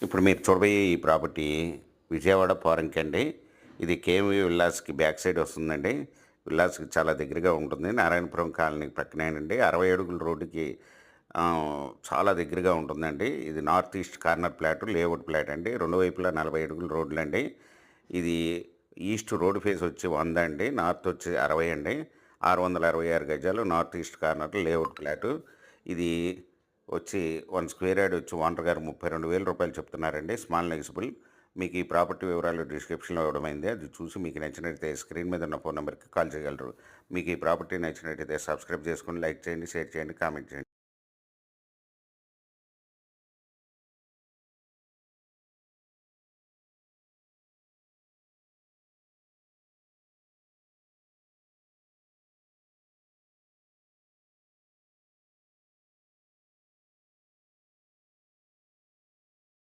ఇప్పుడు మీరు చూడబోయే ఈ ప్రాపర్టీ విజయవాడ ఫారెన్‌కి అండి. ఇది కేఎంవి విల్లాస్‌కి బ్యాక్ సైడ్ వస్తుందండి. విల్లాస్‌కి చాలా దగ్గరగా ఉంటుంది. నారాయణపురం కాలనీ పక్కనేనండి. 60 అడుగుల రోడ్డుకి చాలా దగ్గరగా ఉంటుందండి. ఇది north east corner plot, layout plot అండి. రెండు వైపులా 40 అడుగుల రోడ్లండి. ఇది ఈస్ట్ రోడ్ ఫేస్ వచ్చి 100 అండి. నార్త్ వచ్చి 60 అండి. 666 గజాలు north east corner layout plot. ఇది వచ్చి 1 స్క్వేర్ యార్డ్ వచ్చి ఓనర్ గారు రూ. 32,000 చెప్తున్నారండి. Small negotiable. మీకు ఈ ప్రాపర్టీ వివరాలు డిస్క్రిప్షన్‌లో ఇవ్వడమైంది. అది చూసి మీకు నచ్చినట్టయితే స్క్రీన్ మీద ఉన్న ఫోన్ నంబర్‌కి కాల్ చేయగలరు. మీకు ఈ ప్రాపర్టీ నచ్చినట్టయితే సబ్స్క్రైబ్ చేసుకొని లైక్ చేయండి, షేర్ చేయండి, కామెంట్ చేయండి.